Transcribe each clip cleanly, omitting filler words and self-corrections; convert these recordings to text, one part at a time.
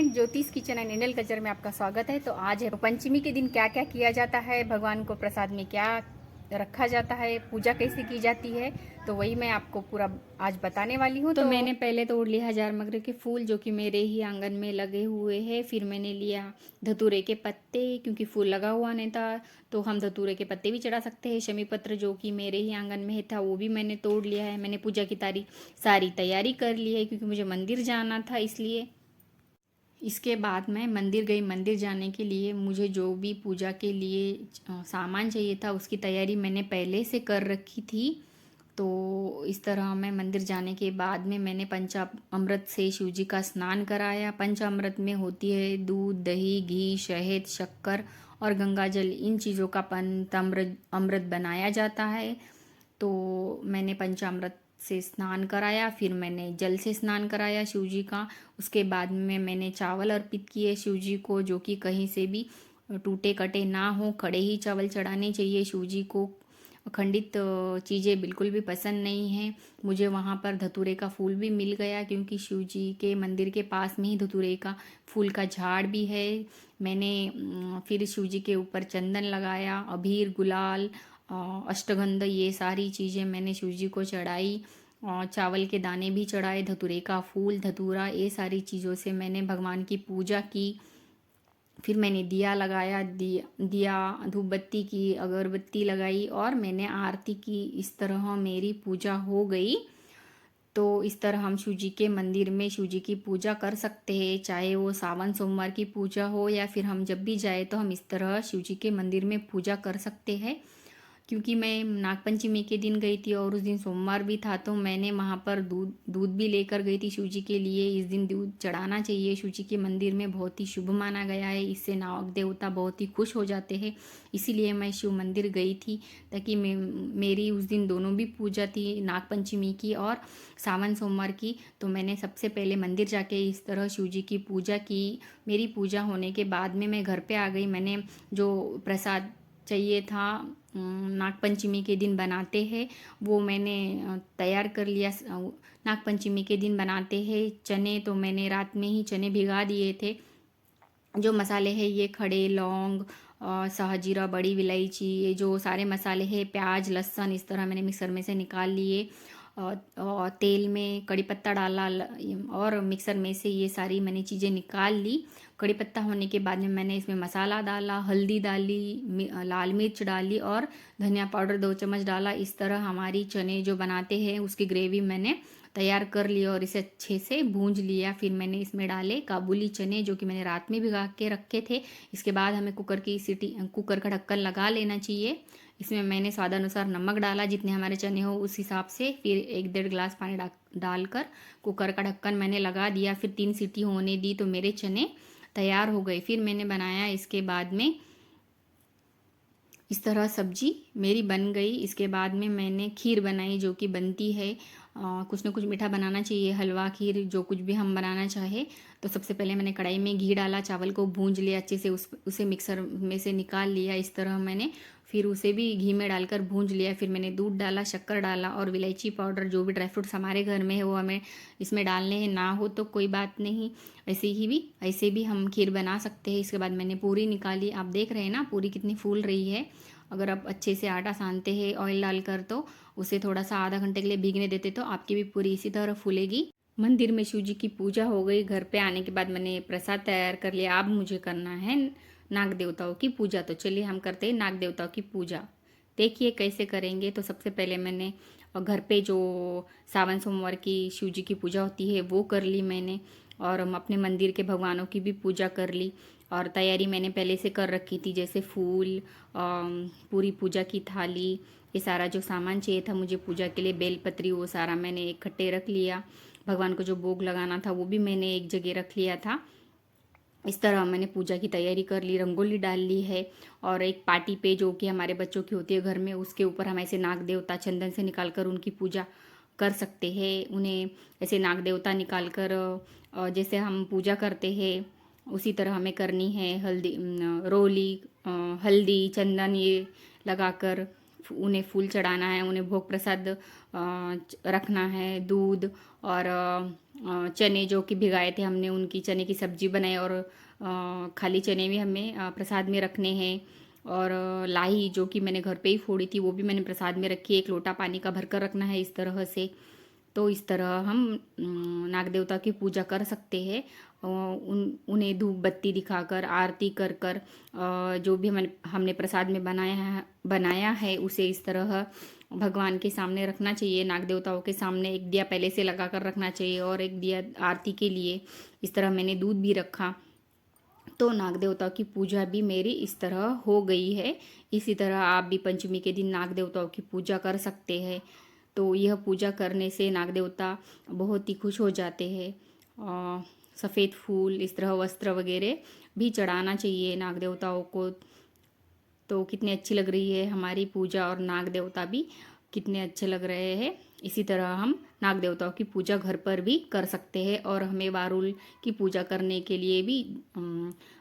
Friend, ज्योतिष kitchen and Indian culture में आपका स्वागत है। तो आज है पंचमी के दिन क्या क्या किया जाता है, भगवान को प्रसाद में क्या रखा जाता है, पूजा कैसे की जाती है, तो वही मैं आपको पूरा आज बताने वाली हूँ। तो मैंने पहले तोड़ लिया हजार मगरे के फूल जो कि मेरे ही आंगन में लगे हुए हैं। फिर मैंने लिया धतूरे के पत्ते, क्योंकि फूल लगा हुआ नहीं था तो हम धतूरे के पत्ते भी चढ़ा सकते हैं। शमी पत्र जो कि मेरे ही आंगन में था वो भी मैंने तोड़ लिया है। मैंने पूजा की सारी तैयारी कर ली है क्योंकि मुझे मंदिर जाना था, इसलिए इसके बाद मैं मंदिर गई। मंदिर जाने के लिए मुझे जो भी पूजा के लिए सामान चाहिए था उसकी तैयारी मैंने पहले से कर रखी थी। तो इस तरह मैं मंदिर जाने के बाद में मैंने पंचामृत से शिव जी का स्नान कराया। पंचामृत में होती है दूध, दही, घी, शहद, शक्कर और गंगा जल। इन चीज़ों का पंचामृत अमृत बनाया जाता है। तो मैंने पंचामृत से स्नान कराया, फिर मैंने जल से स्नान कराया शिव जी का। उसके बाद में मैंने चावल अर्पित किए शिव जी को, जो कि कहीं से भी टूटे कटे ना हो, खड़े ही चावल चढ़ाने चाहिए शिव जी को। खंडित चीज़ें बिल्कुल भी पसंद नहीं हैं। मुझे वहाँ पर धतूरे का फूल भी मिल गया क्योंकि शिव जी के मंदिर के पास में ही धतूरे का फूल का झाड़ भी है। मैंने फिर शिव जी के ऊपर चंदन लगाया, अबीर, गुलाल, अष्टगंध, ये सारी चीज़ें मैंने शिव जी को चढ़ाई। और चावल के दाने भी चढ़ाए, धतूरे का फूल, धतूरा, ये सारी चीज़ों से मैंने भगवान की पूजा की। फिर मैंने दिया लगाया, दिया धूप बत्ती की, अगरबत्ती लगाई और मैंने आरती की। इस तरह मेरी पूजा हो गई। तो इस तरह हम शिव जी के मंदिर में शिव जी की पूजा कर सकते हैं, चाहे वो सावन सोमवार की पूजा हो या फिर हम जब भी जाए तो हम इस तरह शिव जी के मंदिर में पूजा कर सकते हैं। क्योंकि मैं नागपंचमी के दिन गई थी और उस दिन सोमवार भी था, तो मैंने वहाँ पर दूध दूध भी लेकर गई थी शिव जी के लिए। इस दिन दूध चढ़ाना चाहिए शिव जी के मंदिर में, बहुत ही शुभ माना गया है। इससे नाग देवता बहुत ही खुश हो जाते हैं। इसीलिए मैं शिव मंदिर गई थी, ताकि मेरी उस दिन दोनों भी पूजा थी, नागपंचमी की और सावन सोमवार की। तो मैंने सबसे पहले मंदिर जाके इस तरह शिव जी की पूजा की। मेरी पूजा होने के बाद में मैं घर पे आ गई। मैंने जो प्रसाद चाहिए था नागपंचमी के दिन बनाते हैं, वो मैंने तैयार कर लिया। नागपंचमी के दिन बनाते हैं चने, तो मैंने रात में ही चने भिगा दिए थे। जो मसाले हैं ये खड़े लौंग, शाहजीरा, बड़ी इलायची, ये जो सारे मसाले हैं, प्याज, लहसुन, इस तरह मैंने मिक्सर में से निकाल लिए। और तेल में कड़ी पत्ता डाला और मिक्सर में से ये सारी मैंने चीज़ें निकाल ली। कड़ी पत्ता होने के बाद में मैंने इसमें मसाला डाला, हल्दी डाली, लाल मिर्च डाली और धनिया पाउडर 2 चम्मच डाला। इस तरह हमारी चने जो बनाते हैं उसकी ग्रेवी मैंने तैयार कर लिया और इसे अच्छे से भूंज लिया। फिर मैंने इसमें डाले काबुली चने जो कि मैंने रात में भिगा के रखे थे। इसके बाद हमें कुकर का ढक्कन लगा लेना चाहिए। इसमें मैंने स्वादानुसार नमक डाला, जितने हमारे चने हो उस हिसाब से। फिर 1-1.5 गिलास पानी डालकर कुकर का ढक्कन मैंने लगा दिया। फिर 3 सीटी होने दी तो मेरे चने तैयार हो गए। फिर मैंने बनाया, इसके बाद में इस तरह सब्जी मेरी बन गई। इसके बाद में मैंने खीर बनाई जो कि बनती है, कुछ ना कुछ मीठा बनाना चाहिए, हलवा, खीर, जो कुछ भी हम बनाना चाहे। तो सबसे पहले मैंने कढ़ाई में घी डाला, चावल को भूंज लिया अच्छे से, उसे मिक्सर में से निकाल लिया। इस तरह मैंने फिर उसे भी घी में डालकर भूंज लिया। फिर मैंने दूध डाला, शक्कर डाला और इलायची पाउडर, जो भी ड्राई फ्रूट्स हमारे घर में है वो हमें इसमें डालने हैं। ना हो तो कोई बात नहीं, ऐसे भी हम खीर बना सकते हैं। इसके बाद मैंने पूरी निकाली। आप देख रहे हैं ना पूरी कितनी फूल रही है। अगर आप अच्छे से आटा सानते हैं ऑयल डालकर तो उसे थोड़ा सा आधा घंटे के लिए भीगने देते तो आपकी भी पूरी इसी तरह फूलेगी। मंदिर में शिव जी की पूजा हो गई। घर पे आने के बाद मैंने प्रसाद तैयार कर लिया। अब मुझे करना है नाग देवताओं की पूजा। तो चलिए हम करते हैं नाग देवताओं की पूजा। देखिए कैसे करेंगे। तो सबसे पहले मैंने घर पे जो सावन सोमवार की शिव जी की पूजा होती है वो कर ली मैंने, और हम अपने मंदिर के भगवानों की भी पूजा कर ली। और तैयारी मैंने पहले से कर रखी थी, जैसे फूल, पूरी पूजा की थाली, ये सारा जो सामान चाहिए था मुझे पूजा के लिए, बेलपत्री, वो सारा मैंने इकट्ठे रख लिया। भगवान को जो भोग लगाना था वो भी मैंने एक जगह रख लिया था। इस तरह मैंने पूजा की तैयारी कर ली, रंगोली डाल ली है। और एक पार्टी पे जो कि हमारे बच्चों की होती है घर में, उसके ऊपर हम ऐसे नाग देवता चंदन से निकाल कर उनकी पूजा कर सकते हैं। उन्हें ऐसे नाग देवता निकाल कर जैसे हम पूजा करते हैं उसी तरह हमें करनी है। रोली, हल्दी, चंदन, ये लगाकर उन्हें फूल चढ़ाना है, उन्हें भोग प्रसाद रखना है, दूध और चने जो कि भिगाए थे हमने, उनकी चने की सब्जी बनाई। और खाली चने भी हमें प्रसाद में रखने हैं। और लाही जो कि मैंने घर पे ही फोड़ी थी वो भी मैंने प्रसाद में रखी है। 1 लोटा पानी का भरकर रखना है इस तरह से। तो इस तरह हम नाग देवता की पूजा कर सकते हैं। उन्हें धूप बत्ती दिखाकर, आरती कर कर, जो भी हमने प्रसाद में बनाया है उसे इस तरह भगवान के सामने रखना चाहिए। नाग देवताओं के सामने एक दिया पहले से लगा कर रखना चाहिए और एक दिया आरती के लिए। इस तरह मैंने दूध भी रखा। तो नाग देवता की पूजा भी मेरी इस तरह हो गई है। इसी तरह आप भी पंचमी के दिन नाग देवताओं की पूजा कर सकते हैं। तो यह पूजा करने से नाग देवता बहुत ही खुश हो जाते हैं। सफ़ेद फूल, इस तरह वस्त्र वगैरह भी चढ़ाना चाहिए नाग देवताओं को। तो कितनी अच्छी लग रही है हमारी पूजा, और नाग देवता भी कितने अच्छे लग रहे हैं। इसी तरह हम नाग देवताओं की पूजा घर पर भी कर सकते हैं। और हमें वारुल की पूजा करने के लिए भी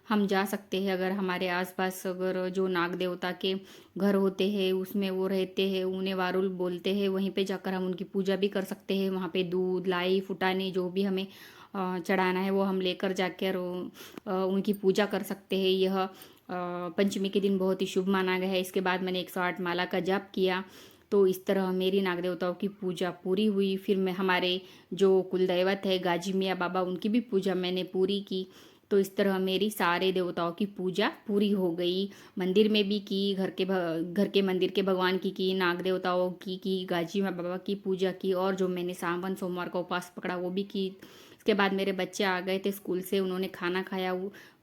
हम जा सकते हैं। अगर हमारे आसपास अगर जो नाग देवता के घर होते हैं उसमें वो रहते हैं, उन्हें वारुल बोलते हैं, वहीं पे जाकर हम उनकी पूजा भी कर सकते हैं। वहाँ पे दूध, लाई, फुटाने जो भी हमें चढ़ाना है वो हम लेकर जाकर उनकी पूजा कर सकते हैं। यह पंचमी के दिन बहुत ही शुभ माना गया है। इसके बाद मैंने 108 माला का जाप किया। तो इस तरह मेरी नाग देवताओं की पूजा पूरी हुई। फिर मैं हमारे जो कुलदैवत है गाजी मियाँ बाबा, उनकी भी पूजा मैंने पूरी की। तो इस तरह मेरी सारे देवताओं की पूजा पूरी हो गई। मंदिर में भी की, घर के मंदिर के भगवान की, नाग देवताओं की, गाजी माँ बाबा की पूजा की, और जो मैंने सावन सोमवार का उपवास पकड़ा वो भी की। इसके बाद मेरे बच्चे आ गए थे स्कूल से, उन्होंने खाना खाया,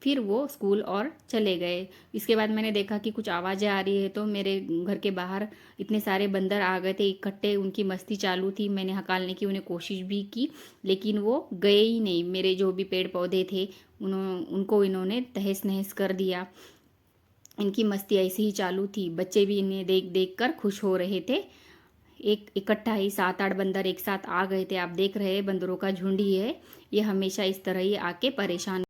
फिर वो स्कूल और चले गए। इसके बाद मैंने देखा कि कुछ आवाज़ें आ रही है, तो मेरे घर के बाहर इतने सारे बंदर आ गए थे इकट्ठे, उनकी मस्ती चालू थी। मैंने हकालने की उन्हें कोशिश भी की, लेकिन वो गए ही नहीं। मेरे जो भी पेड़ पौधे थे उनको इन्होंने तहस नहस कर दिया। इनकी मस्ती ऐसे ही चालू थी। बच्चे भी इन्हें देख देख कर खुश हो रहे थे। एक इकट्ठा ही 7-8 बंदर एक साथ आ गए थे। आप देख रहे हैं बंदरों का झुंड ही है। ये हमेशा इस तरह ही आके परेशान